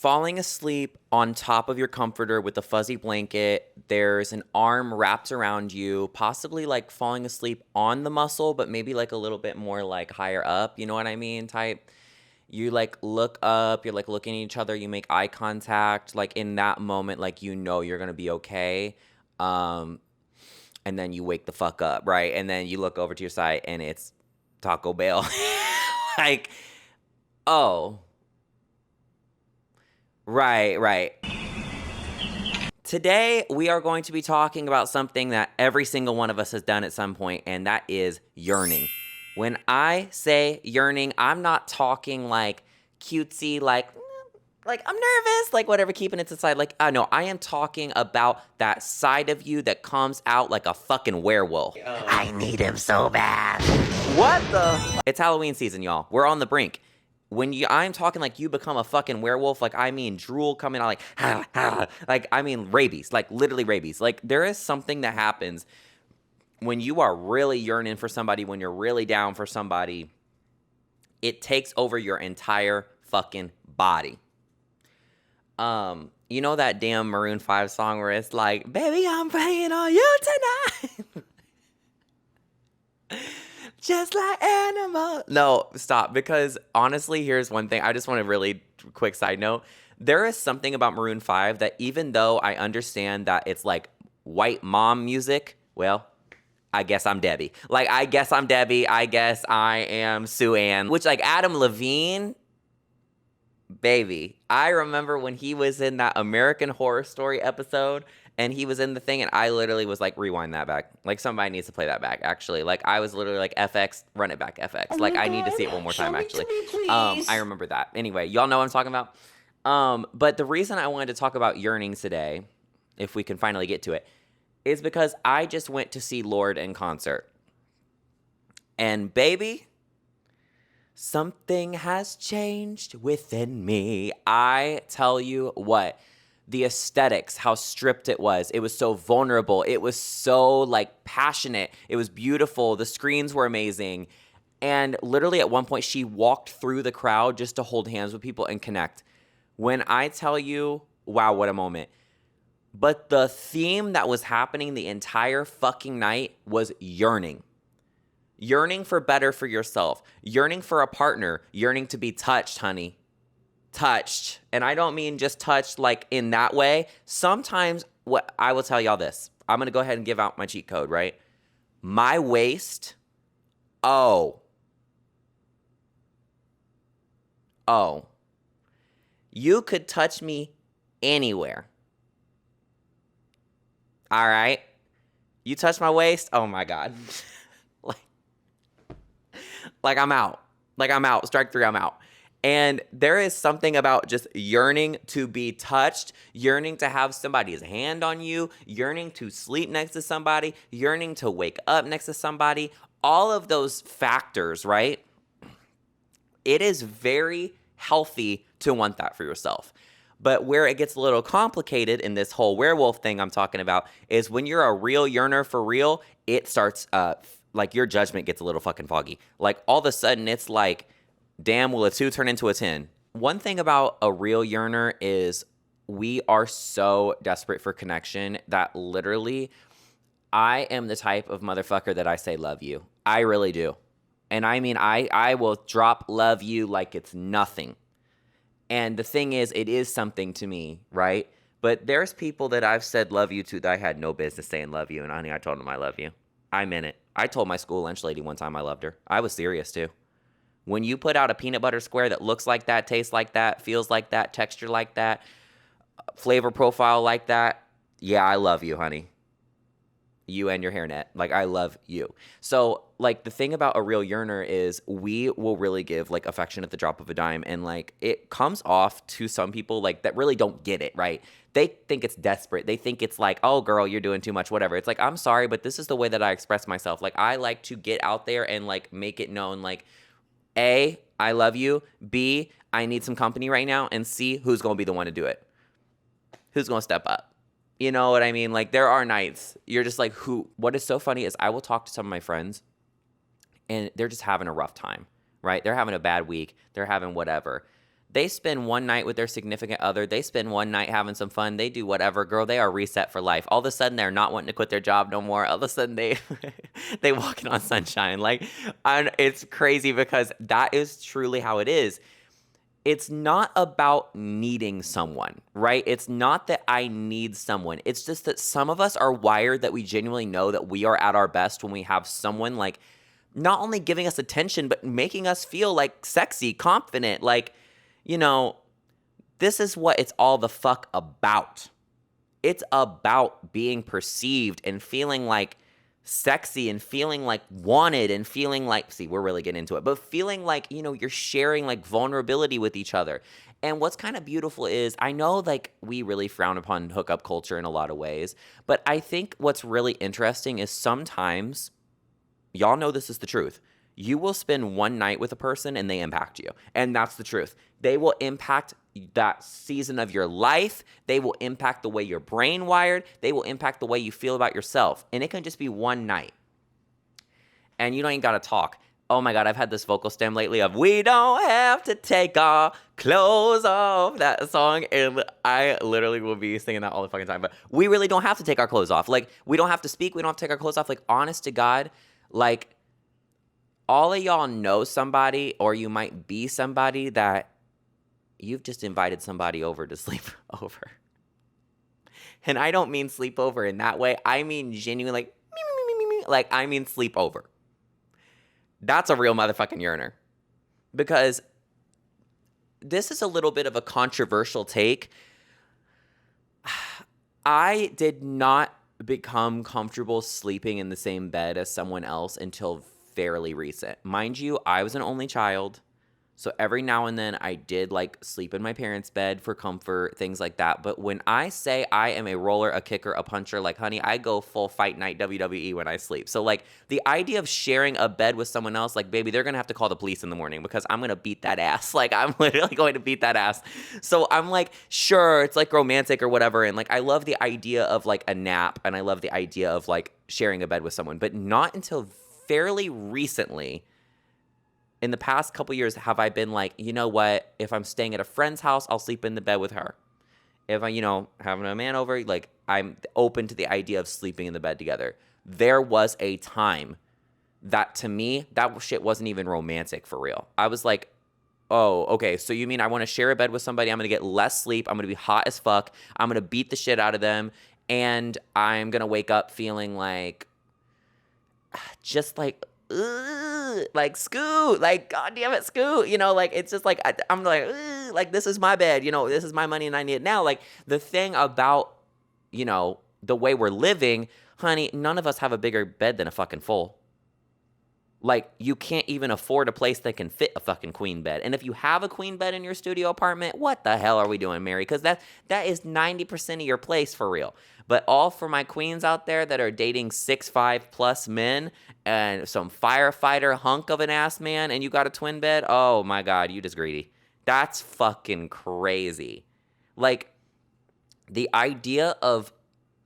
falling asleep on top of your comforter with a fuzzy blanket. There's an arm wrapped around you, possibly like falling asleep on the muscle, but maybe like a little bit more like higher up, you know what I mean, type. You like look up, you're like looking at each other, you make eye contact, like in that moment, like you know you're gonna be okay. And then you wake the fuck up, right? And then you look over to your side and it's Taco Bell. Like, oh. Right. Today, we are going to be talking about something that every single one of us has done at some point, and that is yearning. When I say yearning, I'm not talking like cutesy, like I'm nervous, like whatever, keeping it to the side. Like, no, I am talking about that side of you that comes out like a fucking werewolf. I need him so bad. What the? It's Halloween season, y'all. We're on the brink. I'm talking like you become a fucking werewolf, like I mean drool coming out like, like I mean rabies, like literally rabies. Like there is something that happens when you are really yearning for somebody, when you're really down for somebody, it takes over your entire fucking body. You know that damn Maroon 5 song where it's like, baby, I'm praying on you tonight. Just like animal. No, stop. Because honestly, here's one thing. I just want a really quick side note. There is something about Maroon 5 that even though I understand that it's like white mom music, well, I guess I'm Debbie. Like, I guess I'm Debbie. I guess I am Sue Ann. Which, like, Adam Levine, baby. I remember when he was in that American Horror Story episode and he was in the thing and I literally was like, rewind that back. Like somebody needs to play that back, actually. Like I was literally like, FX, run it back, FX. Oh like my I need to God. see it one more Show time, me actually. to me, please. I remember that. Anyway, y'all know what I'm talking about? But the reason I wanted to talk about yearning today, if we can finally get to it, is because I just went to see Lorde in concert. And baby, something has changed within me. I tell you what, the aesthetics, how stripped it was so vulnerable. It was so like passionate. It was beautiful. The screens were amazing. And literally at one point she walked through the crowd just to hold hands with people and connect. When I tell you, wow, what a moment. But the theme that was happening the entire fucking night was yearning. Yearning for better for yourself. Yearning for a partner. Yearning to be touched, honey. Touched. And I don't mean just touched like in that way. Sometimes, what I will tell y'all this. I'm going to go ahead and give out my cheat code, right? My waist. Oh. You could touch me anywhere. All right? You touch my waist? Oh my God. Like I'm out. Strike three, I'm out. And there is something about just yearning to be touched, yearning to have somebody's hand on you, yearning to sleep next to somebody, yearning to wake up next to somebody. All of those factors, right? It is very healthy to want that for yourself. But where it gets a little complicated in this whole werewolf thing I'm talking about is when you're a real yearner for real, it starts, like your judgment gets a little fucking foggy. Like all of a sudden it's like, damn, will a 2 turn into a 10? One thing about a real yearner is we are so desperate for connection that literally I am the type of motherfucker that I say love you. I really do. And I mean, I will drop love you like it's nothing. And the thing is, it is something to me, right? But there's people that I've said love you to that I had no business saying love you. And honey, I told them I love you. I meant it. I told my school lunch lady one time I loved her. I was serious too. When you put out a peanut butter square that looks like that, tastes like that, feels like that, texture like that, flavor profile like that, yeah, I love you, honey. You and your hairnet. Like, I love you. So, like, the thing about a real yearner is we will really give, like, affection at the drop of a dime. And, like, it comes off to some people, like, that really don't get it, right? They think it's desperate. They think it's like, oh, girl, you're doing too much, whatever. It's like, I'm sorry, but this is the way that I express myself. Like, I like to get out there and, like, make it known, like, A, I love you. B, I need some company right now. And C, who's going to be the one to do it? Who's going to step up? You know what I mean? Like, there are nights you're just like, what is so funny is I will talk to some of my friends and they're just having a rough time, right? They're having a bad week. They're having whatever. They spend one night with their significant other. They spend one night having some fun. They do whatever. Girl, they are reset for life. All of a sudden, they're not wanting to quit their job no more. All of a sudden, they walking on sunshine. Like, and it's crazy because that is truly how it is. It's not about needing someone, right? It's not that I need someone. It's just that some of us are wired that we genuinely know that we are at our best when we have someone like not only giving us attention, but making us feel like sexy, confident, like, you know, this is what it's all the fuck about. It's about being perceived and feeling like sexy and feeling like wanted and feeling like, see, we're really getting into it, but feeling like, you know, you're sharing like vulnerability with each other. And what's kind of beautiful is I know like we really frown upon hookup culture in a lot of ways, but I think what's really interesting is sometimes, y'all know this is the truth. You will spend one night with a person and they impact you. And that's the truth. They will impact that season of your life. They will impact the way your brain wired. They will impact the way you feel about yourself. And it can just be one night. And you don't even got to talk. Oh my God, I've had this vocal stem lately of "We don't have to take our clothes off," that song. And I literally will be singing that all the fucking time. But we really don't have to take our clothes off. Like, we don't have to speak. We don't have to take our clothes off. Like, honest to God, like, all of y'all know somebody, or you might be somebody that you've just invited somebody over to sleep over. And I don't mean sleep over in that way. I mean genuinely like I mean sleep over. That's a real motherfucking yearner. Because this is a little bit of a controversial take. I did not become comfortable sleeping in the same bed as someone else until fairly recent. Mind you, I was an only child. So every now and then I did like sleep in my parents' bed for comfort, things like that. But when I say I am a roller, a kicker, a puncher, like, honey, I go full fight night WWE when I sleep. So like the idea of sharing a bed with someone else, like, baby, they're going to have to call the police in the morning because I'm going to beat that ass. Like, I'm literally going to beat that ass. So I'm like, sure, it's like romantic or whatever. And like, I love the idea of like a nap, and I love the idea of like sharing a bed with someone, but not until fairly recently. In the past couple years, have I been like, you know what? If I'm staying at a friend's house, I'll sleep in the bed with her. If I, you know, having a man over, like, I'm open to the idea of sleeping in the bed together. There was a time that, to me, that shit wasn't even romantic for real. I was like, oh, okay, so you mean I want to share a bed with somebody? I'm going to get less sleep. I'm going to be hot as fuck. I'm going to beat the shit out of them. And I'm going to wake up feeling like, just like, ugh, like, Scoot, like, God damn it, Scoot, you know, like, it's just like, I'm like, ugh, like, this is my bed, you know, this is my money and I need it now. Like, the thing about, you know, the way we're living, honey, none of us have a bigger bed than a fucking full. Like, you can't even afford a place that can fit a fucking queen bed. And if you have a queen bed in your studio apartment, what the hell are we doing, Mary? Because that is 90% of your place for real. But all for my queens out there that are dating 6'5" plus men and some firefighter hunk of an ass man, and you got a twin bed, oh my God, you just greedy. That's fucking crazy. Like, the idea of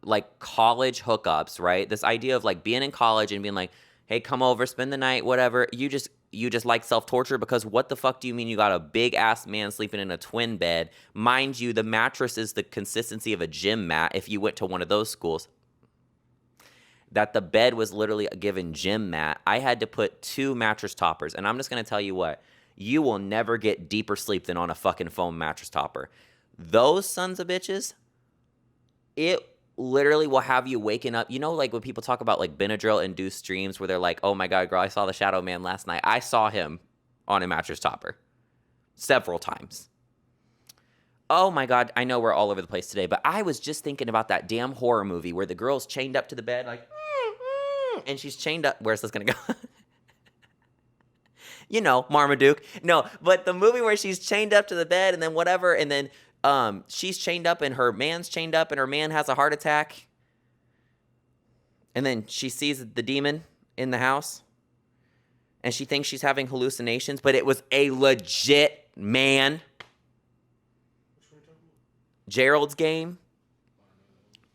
like college hookups, right? This idea of like being in college and being like, hey, come over, spend the night, whatever. You just like self-torture, because what the fuck do you mean you got a big-ass man sleeping in a twin bed? Mind you, the mattress is the consistency of a gym mat if you went to one of those schools. That the bed was literally a given gym mat. I had to put 2 mattress toppers, and I'm just going to tell you what. You will never get deeper sleep than on a fucking foam mattress topper. Those sons of bitches, it literally will have you waking up. You know, like when people talk about like Benadryl-induced dreams where they're like, oh my God, girl, I saw the shadow man last night. I saw him on a mattress topper several times. Oh my God, I know we're all over the place today, but I was just thinking about that damn horror movie where the girl's chained up to the bed like, and she's chained up. Where's this going to go? You know, Marmaduke. No, but the movie where she's chained up to the bed and then whatever, and then she's chained up and her man's chained up and her man has a heart attack. And then she sees the demon in the house and she thinks she's having hallucinations, but it was a legit man. Gerald's Game.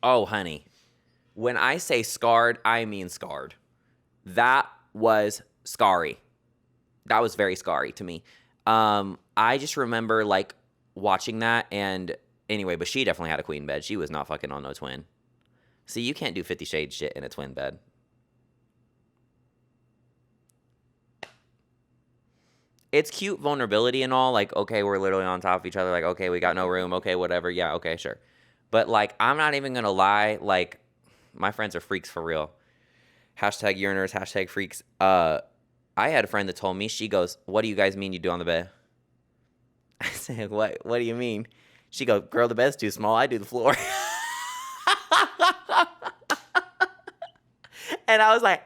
Oh, honey. When I say scarred, I mean scarred. That was scary. That was very scary to me. I just remember like watching that, and anyway, but she definitely had a queen bed. She was not fucking on no twin. See, you can't do 50 Shades shit in a twin bed. It's cute vulnerability and all. Like, okay, we're literally on top of each other. Like, okay, we got no room. Okay, whatever. Yeah, okay, sure. But like, I'm not even gonna lie. Like, my friends are freaks for real. Hashtag yearners. Hashtag freaks. I had a friend that told me. She goes, "What do you guys mean you do on the bed?" I said, "What? What do you mean?" She goes, "Girl, the bed's too small. I do the floor." And I was like,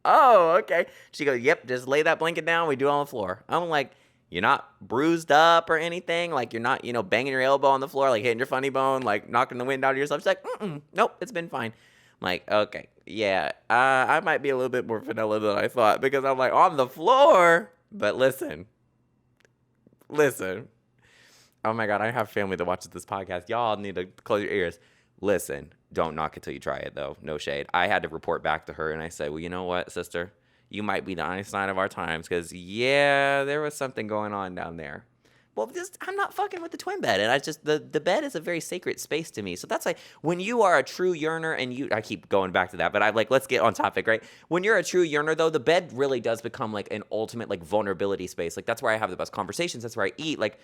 oh, okay. She goes, "Yep, just lay that blanket down. We do it on the floor." I'm like, "You're not bruised up or anything? Like, you're not, banging your elbow on the floor, like hitting your funny bone, like knocking the wind out of yourself?" She's like, "Nope, it's been fine." I'm like, "Okay, yeah, I might be a little bit more vanilla than I thought," because I'm like, on the floor. But listen. Oh my God, I have family that watches this podcast. Y'all need to close your ears. Listen, don't knock it till you try it, though. No shade. I had to report back to her, and I said, "Well, you know what, sister? You might be the Einstein of our times, because, yeah, there was something going on down there." Well, I'm not fucking with the twin bed, and I just, the bed is a very sacred space to me. So that's like, when you are a true yearner, and I keep going back to that, but let's get on topic, right? When you're a true yearner, though, the bed really does become like an ultimate, like, vulnerability space. Like, that's where I have the best conversations. That's where I eat. Like,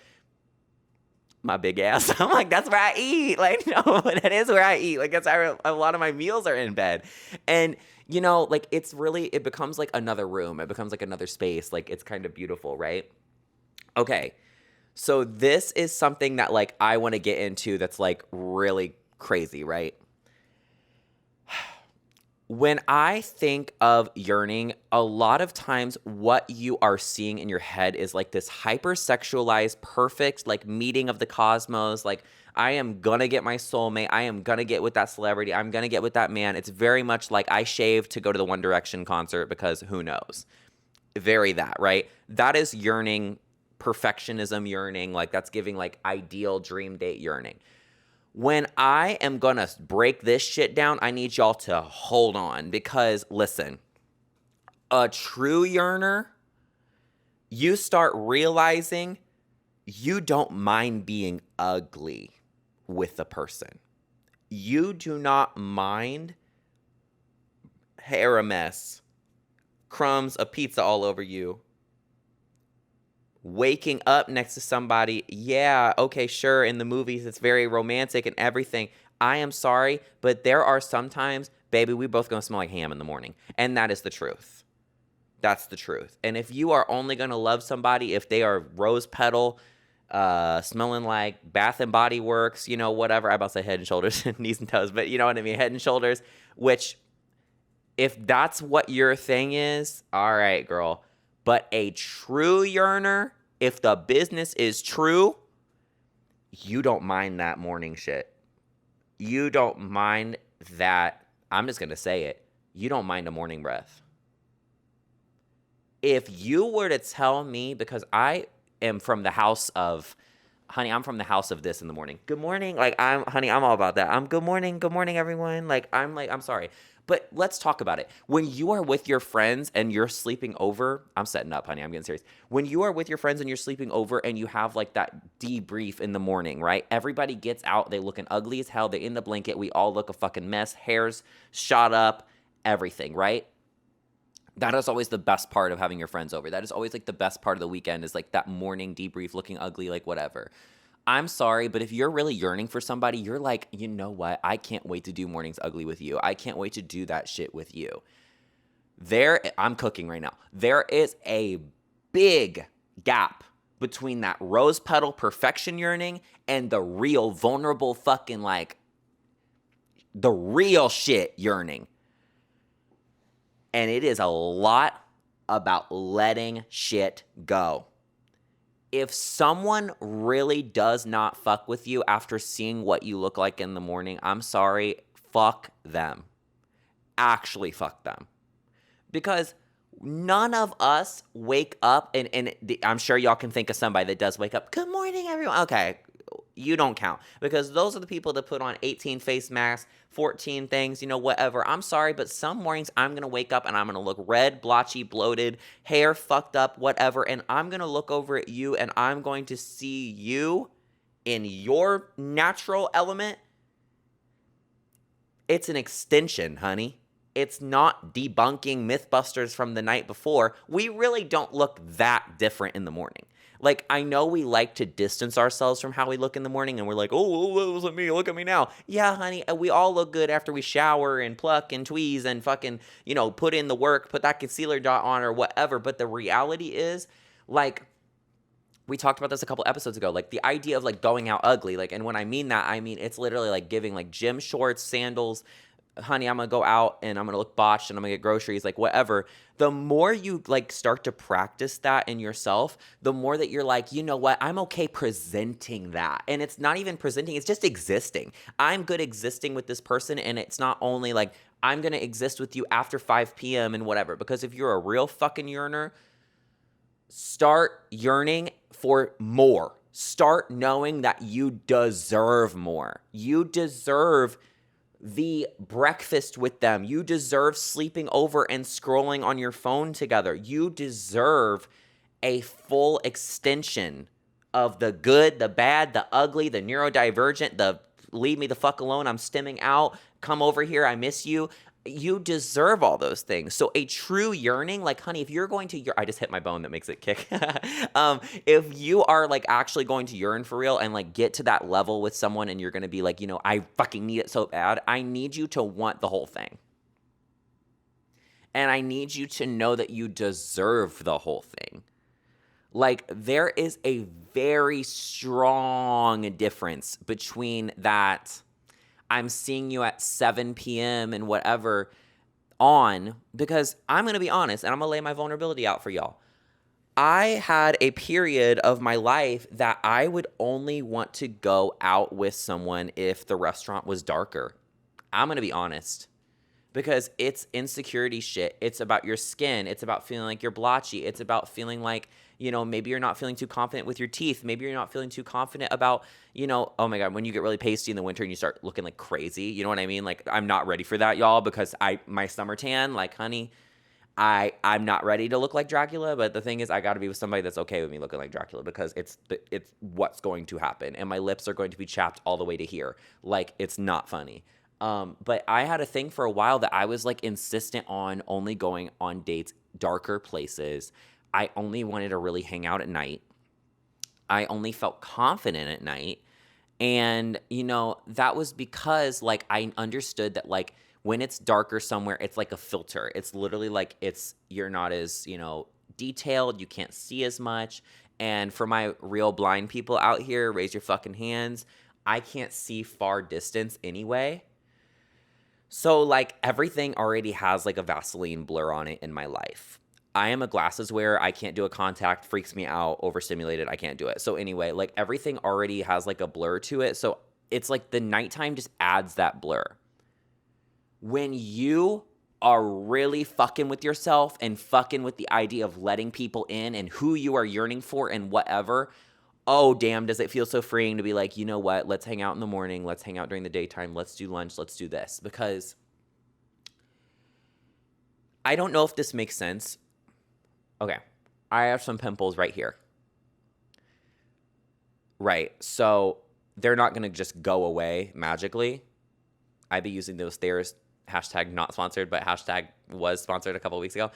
my big ass. I'm like, that's where I eat. Like, no, that is where I eat. Like, that's how a lot of my meals are in bed. And, like, it becomes like another room. It becomes like another space. Like, it's kind of beautiful, right? Okay. So this is something that, like, I want to get into that's, like, really crazy, right? When I think of yearning, a lot of times what you are seeing in your head is like this hypersexualized, perfect, like, meeting of the cosmos. Like, I am gonna get my soulmate. I am gonna get with that celebrity. I'm gonna get with that man. It's very much like I shaved to go to the One Direction concert because who knows? Very that, right? That is yearning, perfectionism yearning. Like, that's giving, like, ideal dream date yearning. When I am going to break this shit down, I need y'all to hold on, because, listen, a true yearner, you start realizing you don't mind being ugly with a person. You do not mind hair a mess, crumbs of pizza all over you, waking up next to somebody. Yeah, okay, sure, in the movies it's very romantic and everything. I am sorry, but there are sometimes, baby, we both gonna smell like ham in the morning. And that is the truth. That's the truth. And if you are only gonna love somebody if they are rose petal, smelling like Bath and Body Works, whatever. I about to say Head and Shoulders, knees and toes, but you know what I mean, Head and Shoulders, which, if that's what your thing is, all right, girl. But a true yearner, if the business is true, you don't mind that morning shit. You don't mind that. I'm just going to say it. You don't mind a morning breath. If you were to tell me, because I am from the house of, honey, I'm from the house of this in the morning. Good morning. Like, I'm all about that. Good morning, everyone. I'm sorry. But let's talk about it. When you are with your friends and you're sleeping over, I'm setting up, honey, I'm getting serious. When you are with your friends and you're sleeping over and you have, like, that debrief in the morning, right? Everybody gets out, they looking ugly as hell, they in the blanket, we all look a fucking mess, hair's shot up, everything, right? That is always the best part of having your friends over. That is always, like, the best part of the weekend, is, like, that morning debrief, looking ugly, like, whatever. I'm sorry, but if you're really yearning for somebody, you're like, you know what? I can't wait to do mornings ugly with you. I can't wait to do that shit with you. I'm cooking right now. There is a big gap between that rose petal perfection yearning and the real vulnerable fucking, like, the real shit yearning. And it is a lot about letting shit go. If someone really does not fuck with you after seeing what you look like in the morning, I'm sorry, fuck them. Actually fuck them. Because none of us wake up, and I'm sure y'all can think of somebody that does wake up, good morning, everyone. Okay, You don't count. Because those are the people that put on 18 face masks, 14 things, whatever. I'm sorry, but some mornings I'm going to wake up and I'm going to look red, blotchy, bloated, hair fucked up, whatever. And I'm going to look over at you and I'm going to see you in your natural element. It's an extension, honey. It's not debunking Mythbusters from the night before. We really don't look that different in the morning. Like, I know we like to distance ourselves from how we look in the morning, and we're like, oh, look at me, look at me now. Yeah, honey, we all look good after we shower and pluck and tweeze and fucking, put in the work, put that concealer dot on or whatever. But the reality is, like, we talked about this a couple episodes ago, like the idea of like going out ugly. Like, and when I mean that, I mean it's literally like giving like gym shorts, sandals. Honey, I'm gonna go out and I'm gonna look botched and I'm gonna get groceries, like whatever. The more you like start to practice that in yourself, the more that you're like, you know what, I'm okay presenting that. And it's not even presenting, it's just existing. I'm good existing with this person, and it's not only like I'm gonna exist with you after 5 p.m. and whatever. Because if you're a real fucking yearner, start yearning for more. Start knowing that you deserve more. You deserve the breakfast with them. You deserve sleeping over and scrolling on your phone together. You deserve a full extension of the good, the bad, the ugly, the neurodivergent, the leave me the fuck alone, I'm stimming out, come over here, I miss you. You deserve all those things. So a true yearning, like, honey, if you're going to, I just hit my bone that makes it kick. If you are like actually going to yearn for real and like get to that level with someone, and you're going to be like, I fucking need it so bad. I need you to want the whole thing. And I need you to know that you deserve the whole thing. Like, there is a very strong difference between that I'm seeing you at 7 p.m. and whatever on, because I'm going to be honest, and I'm going to lay my vulnerability out for y'all. I had a period of my life that I would only want to go out with someone if the restaurant was darker. I'm going to be honest. Because it's insecurity shit. It's about your skin. It's about feeling like you're blotchy. It's about feeling like, maybe you're not feeling too confident with your teeth. Maybe you're not feeling too confident about, oh my God, when you get really pasty in the winter and you start looking like crazy. You know what I mean? Like, I'm not ready for that, y'all, because my summer tan, like, honey, I'm not ready to look like Dracula. But the thing is, I got to be with somebody that's okay with me looking like Dracula, because it's what's going to happen. And my lips are going to be chapped all the way to here. Like, it's not funny. But I had a thing for a while that I was like insistent on only going on dates, darker places. I only wanted to really hang out at night. I only felt confident at night. And, that was because like I understood that like when it's darker somewhere, it's like a filter. It's literally like you're not as, detailed. You can't see as much. And for my real blind people out here, raise your fucking hands. I can't see far distance anyway. So, like, everything already has, like, a Vaseline blur on it in my life. I am a glasses wearer. I can't do a contact. Freaks me out. Overstimulated. I can't do it. So, anyway, like, everything already has, like, a blur to it. So, it's like the nighttime just adds that blur. When you are really fucking with yourself and fucking with the idea of letting people in and who you are yearning for and whatever, oh, damn, does it feel so freeing to be like, you know what, let's hang out in the morning, let's hang out during the daytime, let's do lunch, let's do this. Because I don't know if this makes sense. Okay, I have some pimples right here. Right, so they're not going to just go away magically. I'd be using those Thayer's, hashtag not sponsored, but hashtag was sponsored a couple of weeks ago.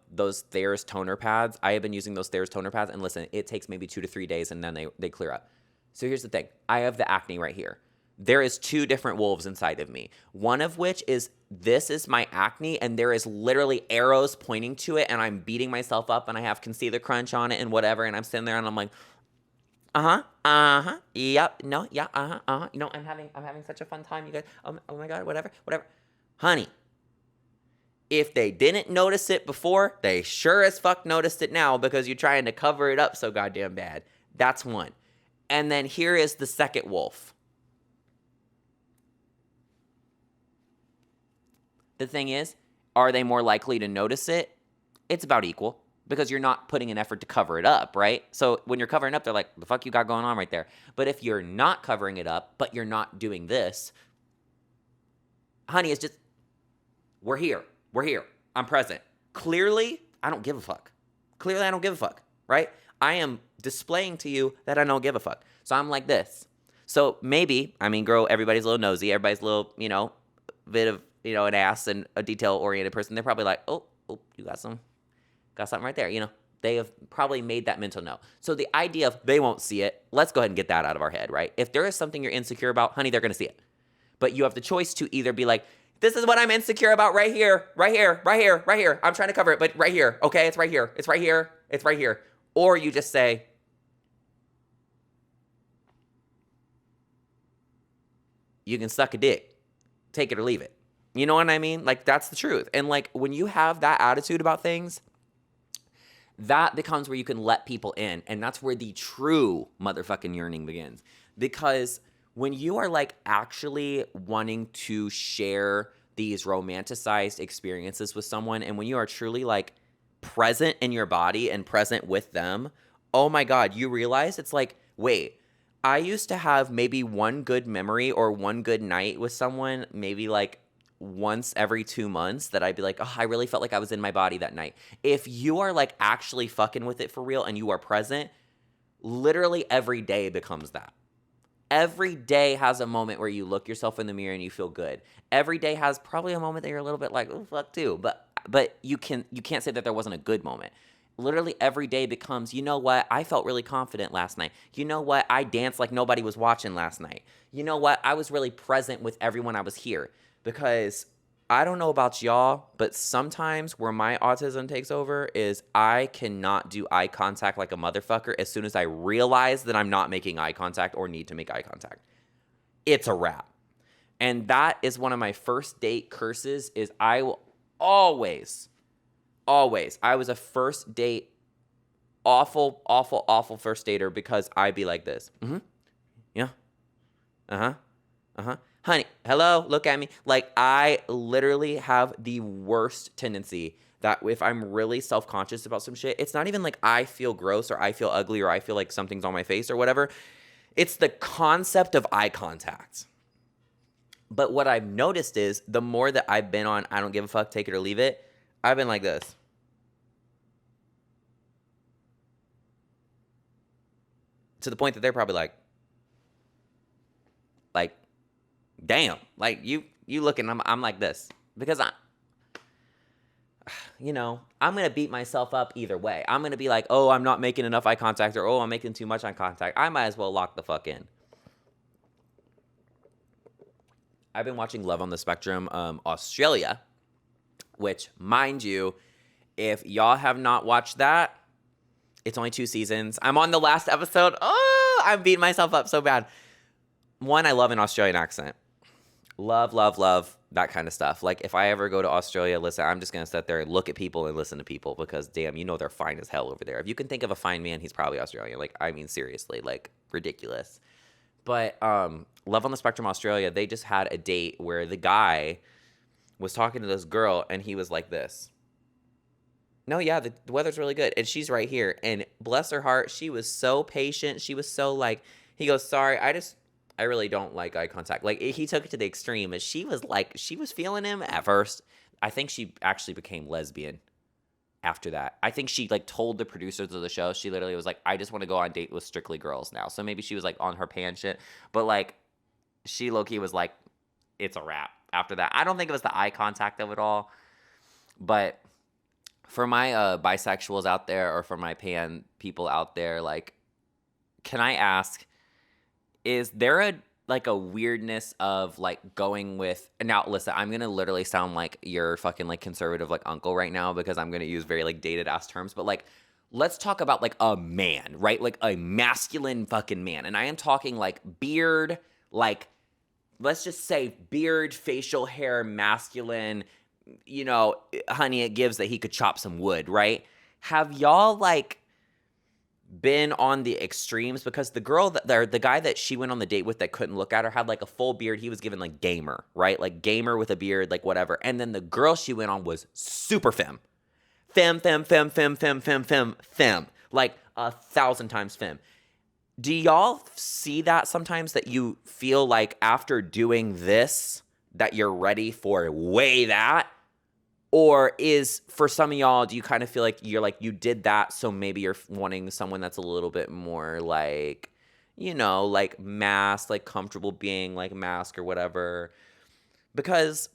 Those Thayer's toner pads, I have been using those Thayer's toner pads, and listen, it takes maybe 2 to 3 days, and then they clear up. So here's the thing. I have the acne right here. There is 2 different wolves inside of me. One of which is, this is my acne, and there is literally arrows pointing to it, and I'm beating myself up, and I have concealer crunch on it and whatever, and I'm sitting there, and I'm like, yep, no, yeah, I'm having such a fun time, you guys. Oh my God, whatever. Honey, if they didn't notice it before, they sure as fuck noticed it now, because you're trying to cover it up so goddamn bad. That's one. And then here is the second wolf. The thing is, are they more likely to notice it? It's about equal. because you're not putting an effort to cover it up, right? So when you're covering up, they're like, the fuck you got going on right there? But if you're not covering it up, but you're not doing this, honey, it's just, we're here. I'm present. Clearly, I don't give a fuck. Right? I am displaying to you that I don't give a fuck. So I'm like this. So maybe, girl, everybody's a little nosy. Everybody's a little, bit of, an ass and a detail-oriented person. They're probably like, oh, you got something right there, They have probably made that mental note. So the idea of they won't see it, let's go ahead and get that out of our head, right? If there is something you're insecure about, honey, they're going to see it. But you have the choice to either be like, this is what I'm insecure about right here. I'm trying to cover it, but right here, okay? It's right here. Or you just say, you can suck a dick. Take it or leave it. You know what I mean? Like, that's the truth. And like, when you have that attitude about things, that becomes where you can let people in. And that's where the true motherfucking yearning begins. Because when you are like actually wanting to share these romanticized experiences with someone, and when you are truly like present in your body and present with them, oh my God, you realize it's like, wait, I used to have maybe one good memory or one good night with someone, maybe like once every 2 months, that I'd be like, oh, I really felt like I was in my body that night. If you are like actually fucking with it for real and you are present, literally every day becomes that. Every day has a moment where you look yourself in the mirror and you feel good. Every day has probably a moment that you're a little bit like, oh, fuck too. But you can't say that there wasn't a good moment. Literally every day becomes, you know what? I felt really confident last night. You know what? I danced like nobody was watching last night. You know what? I was really present with everyone I was here. Because I don't know about y'all, but sometimes where my autism takes over is I cannot do eye contact like a motherfucker as soon as I realize that I'm not making eye contact or need to make eye contact. It's a wrap. And that is one of my first date curses is I will always, I was a first date, awful first dater because I'd be like this. Yeah. Honey, hello, look at me. Like, I literally have the worst tendency that if I'm really self-conscious about some shit, it's not even like I feel gross or I feel ugly or I feel like something's on my face or whatever. It's the concept of eye contact. But what I've noticed is the more that I've been on I don't give a fuck, take it or leave it, I've been like this. To the point that they're probably like, damn, like you looking, I'm like this. Because I'm going to beat myself up either way. I'm going to be like, oh, I'm not making enough eye contact, or oh, I'm making too much eye contact. I might as well lock the fuck in. I've been watching Love on the Spectrum Australia, which, mind you, if y'all have not watched that, it's only 2 seasons. I'm on the last episode. Oh, I'm beating myself up so bad. One, I love an Australian accent. Love that kind of stuff. Like, if I ever go to Australia, listen, I'm just going to sit there and look at people and listen to people because, damn, they're fine as hell over there. If you can think of a fine man, he's probably Australian. Like, seriously, like, ridiculous. But Love on the Spectrum Australia, they just had a date where the guy was talking to this girl and he was like this. No, yeah, the weather's really good. And she's right here. And bless her heart, she was so patient. She was so like, he goes, sorry, I really don't like eye contact. Like, he took it to the extreme. And she was feeling him at first. I think she actually became lesbian after that. I think she, told the producers of the show, she literally was like, I just want to go on date with strictly girls now. So maybe she was, on her pan shit. But, she low-key was like, it's a wrap after that. I don't think it was the eye contact of it all. But for my bisexuals out there or for my pan people out there, can I ask, is there a weirdness of going with, now listen, I'm gonna literally sound like your fucking conservative uncle right now because I'm gonna use very dated ass terms, but let's talk about a man, right? A masculine fucking man. And I am talking beard, let's just say beard, facial hair, masculine, honey, it gives that he could chop some wood, right? Have y'all been on the extremes? Because the girl the guy that she went on the date with that couldn't look at her had a full beard. He was given gamer, right? Gamer with a beard, whatever. And then the girl she went on was super femme. fem, fem, fem, fem, fem, fem, fem, fem. Like 1,000 times fem. Do y'all see that sometimes, that you feel like after doing this that you're ready for way that? Or is, for some of y'all, do you kind of feel like you did that, so maybe you're wanting someone that's a little bit more like, like mask, like comfortable being like mask or whatever? Because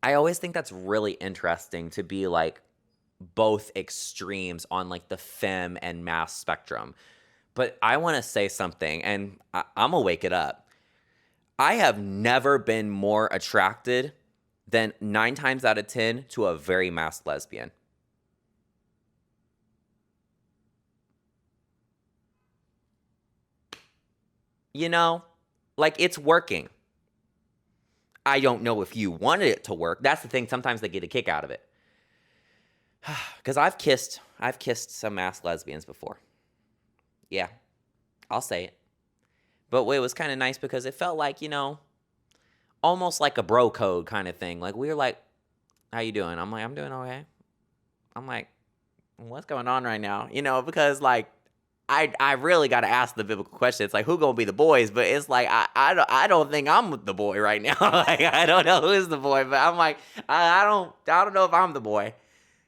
I always think that's really interesting to be like both extremes on like the femme and mask spectrum. But I want to say something, and I'm going to wake it up. I have never been more attracted than 9 times out of 10 to a very masked lesbian. Like, it's working. I don't know if you wanted it to work. That's the thing. Sometimes they get a kick out of it. Because I've kissed some masked lesbians before. Yeah, I'll say it. But it was kind of nice because it felt like, almost like a bro code kind of thing. Like, we were like, how you doing? I'm like, I'm doing okay. I'm like, what's going on right now? Because like, I really got to ask the biblical question. It's like, who gonna be the boys? But it's like, I don't think I'm the boy right now. Like, I don't know who is the boy, but I'm like, I don't know if I'm the boy.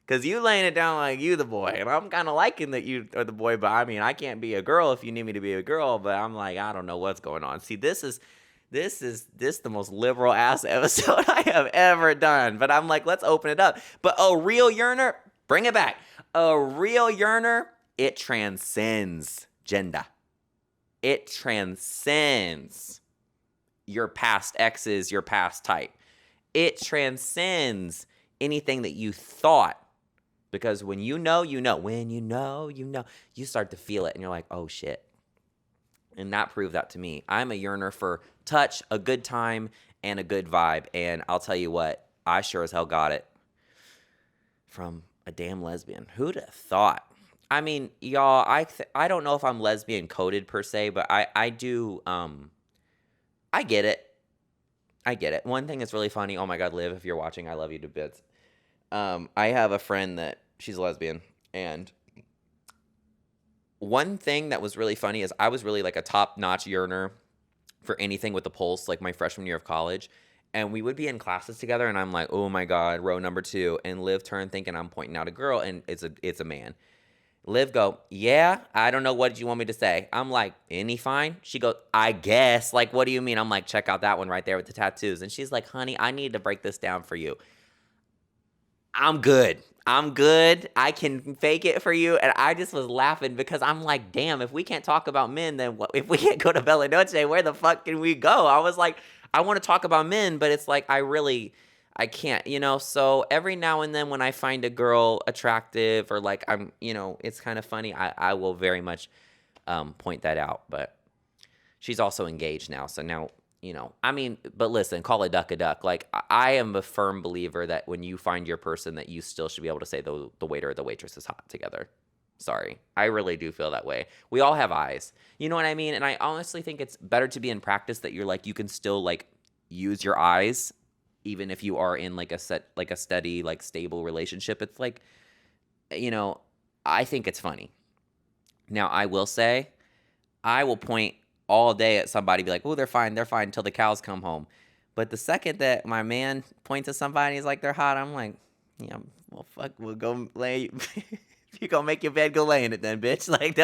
Because you laying it down like you the boy. And I'm kind of liking that you are the boy. But I mean, I can't be a girl if you need me to be a girl. But I'm like, I don't know what's going on. See, this is the most liberal ass episode I have ever done. But I'm like, let's open it up. But a real yearner, bring it back. A real yearner, it transcends gender. It transcends your past exes, your past type. It transcends anything that you thought. Because when you know, you know. When you know, you start to feel it. And you're like, oh, shit. And that proved that to me. I'm a yearner for touch, a good time, and a good vibe. And I'll tell you what, I sure as hell got it from a damn lesbian. Who'd have thought? I mean, y'all, I don't know if I'm lesbian coded per se, but I do, I get it. I get it. One thing that's really funny, oh my God, Liv, if you're watching, I love you to bits. I have a friend that she's a lesbian, and one thing that was really funny is I was really like a top-notch yearner for anything with a pulse, like my freshman year of college. And we would be in classes together, and I'm like, oh my God, row number 2. And Liv turned thinking I'm pointing out a girl, and it's a man. Liv go, yeah, I don't know, what did you want me to say? I'm like, any fine? She goes, I guess. Like, what do you mean? I'm like, check out that one right there with the tattoos. And she's like, honey, I need to break this down for you. I'm good. I can fake it for you. And I just was laughing because I'm like, damn, if we can't talk about men, then what, if we can't go to Bella Noche, where the fuck can we go? I was like, I want to talk about men, but it's like, I can't, so every now and then when I find a girl attractive or like I'm, it's kind of funny, I will very much point that out. But she's also engaged now. So now, but listen, call a duck a duck. Like, I am a firm believer that when you find your person, that you still should be able to say the waiter or the waitress is hot together. Sorry. I really do feel that way. We all have eyes. You know what I mean? And I honestly think it's better to be in practice that you're like, you can still like use your eyes, even if you are in like a steady, like stable relationship. It's like, I think it's funny. Now, I will say, I will point all day at somebody, be like, oh, they're fine until the cows come home. But the second that my man points at somebody, he's like, they're hot, I'm like, yeah, well, fuck, we'll go lay. If you gonna make your bed, go lay in it then, bitch. Like,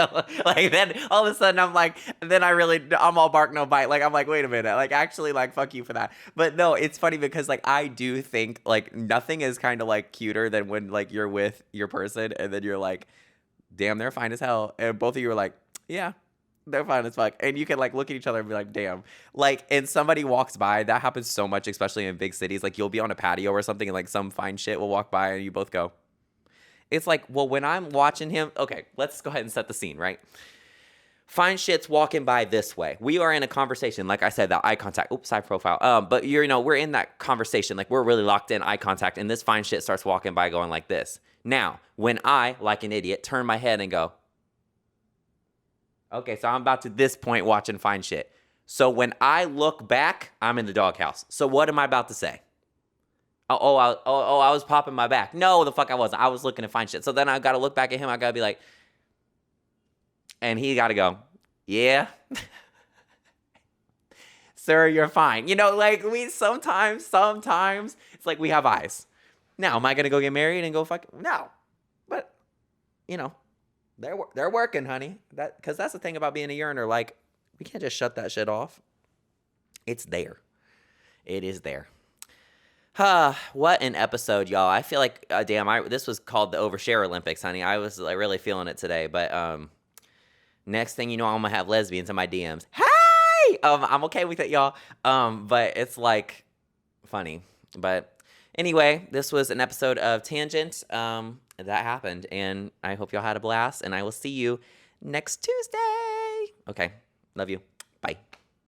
then all of a sudden I'm like, I'm all bark, no bite. Like, I'm like, wait a minute. Like, actually, like, fuck you for that. But no, it's funny because, like, I do think, like, nothing is kind of, like, cuter than when, like, you're with your person and then you're like, damn, they're fine as hell. And both of you are like, yeah, they're fine as fuck. And you can, like, look at each other and be like, damn. Like, and somebody walks by. That happens so much, especially in big cities. Like, you'll be on a patio or something and, like, some fine shit will walk by and you both go. It's like, well, when I'm watching him, okay, let's go ahead and set the scene, right? Fine shit's walking by this way. We are in a conversation. Like I said, that eye contact. Oops, side profile. But we're in that conversation. Like, we're really locked in, eye contact. And this fine shit starts walking by going like this. Now, when I, like an idiot, turn my head and go, okay, so I'm about to this point watching fine shit. So when I look back, I'm in the doghouse. So what am I about to say? I was popping my back. No, the fuck I wasn't. I was looking to find shit. So then I got to look back at him. I got to be like, and he got to go, yeah. Sir, you're fine. You know, like we sometimes it's like we have eyes. Now, am I going to go get married and go fuck? No. But, you know, they're working, honey. Because that's the thing about being a yearner. Like, we can't just shut that shit off. It's there. It is there. What an episode, y'all. I feel like, this was called the Overshare Olympics, honey. I was like really feeling it today. But next thing you know, I'm going to have lesbians in my DMs. Hey! I'm okay with it, y'all. But it's like funny. But anyway, this was an episode of Tangent. That happened. And I hope y'all had a blast. And I will see you next Tuesday. Okay. Love you. Bye.